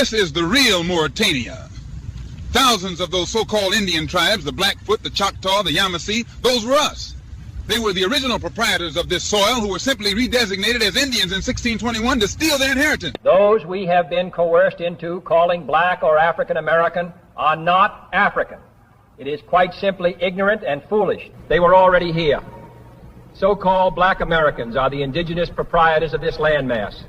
This is the real Mauritania. Thousands of those so-called Indian tribes, the Blackfoot, the Choctaw, the Yamasee, those were us. They were the original proprietors of this soil who were simply redesignated as Indians in 1621 to steal their inheritance. Those we have been coerced into calling black or African American are not African. It is quite simply ignorant and foolish. They were already here. So-called black Americans are the indigenous proprietors of this landmass,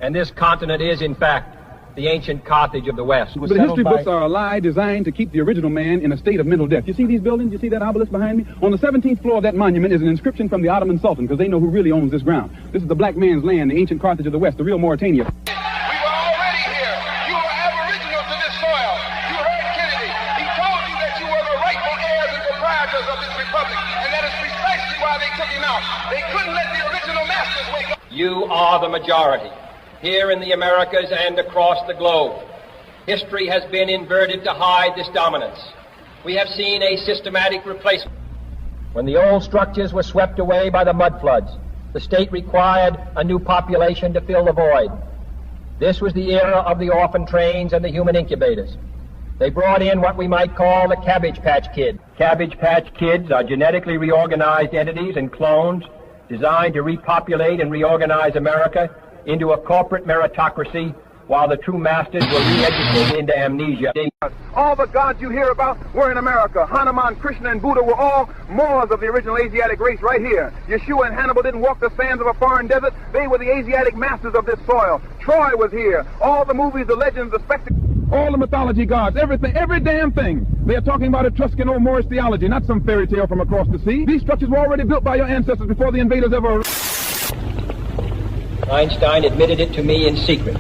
and this continent is, in fact, the ancient Carthage of the West. But the history books are a lie designed to keep the original man in a state of mental death. You see these buildings? You see that obelisk behind me? On the 17th floor of that monument is an inscription from the Ottoman Sultan, because they know who really owns this ground. This is the black man's land, the ancient Carthage of the West, the real Mauritania. We were already here. You were aboriginal to this soil. You heard Kennedy. He told you that you were the rightful heirs and proprietors of this republic, and that is precisely why they took him out. They couldn't let the original masters wake up. You are the majority, here in the Americas and across the globe. History has been inverted to hide this dominance. We have seen a systematic replacement. When the old structures were swept away by the mud floods, the state required a new population to fill the void. This was the era of the orphan trains and the human incubators. They brought in what we might call the Cabbage Patch Kid. Cabbage Patch Kids are genetically reorganized entities and clones designed to repopulate and reorganize America into a corporate meritocracy, while the true masters were re-educated into amnesia. All the gods you hear about were in America. Hanuman, Krishna, and Buddha were all Moors of the original Asiatic race right here. Yeshua and Hannibal didn't walk the sands of a foreign desert. They were the Asiatic masters of this soil. Troy was here. All the movies, the legends, the spectacles, all the mythology gods, everything, every damn thing. They are talking about Etruscan or Moorish theology, not some fairy tale from across the sea. These structures were already built by your ancestors before the invaders ever arrived. Einstein admitted it to me in secret.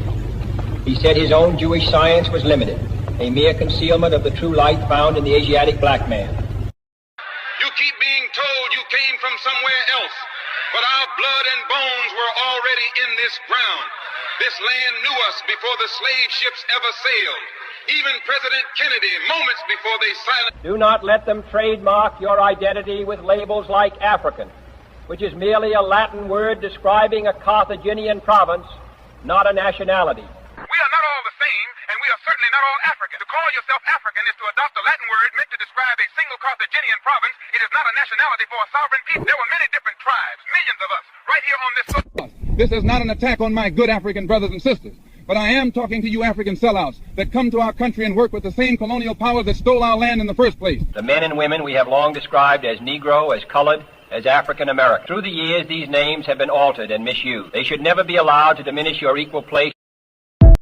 He said his own Jewish science was limited, a mere concealment of the true light found in the Asiatic black man. You keep being told you came from somewhere else, but our blood and bones were already in this ground. This land knew us before the slave ships ever sailed. Even President Kennedy, moments before they silenced. Do not let them trademark your identity with labels like African, which is merely a Latin word describing a Carthaginian province, not a nationality. We are not all the same, and we are certainly not all African. To call yourself African is to adopt a Latin word meant to describe a single Carthaginian province. It is not a nationality for a sovereign people. There were many different tribes, millions of us, right here on this soil. This is not an attack on my good African brothers and sisters, but I am talking to you African sellouts that come to our country and work with the same colonial power that stole our land in the first place. The men and women we have long described as Negro, as colored, as African American. Through the years, these names have been altered and misused. They should never be allowed to diminish your equal place.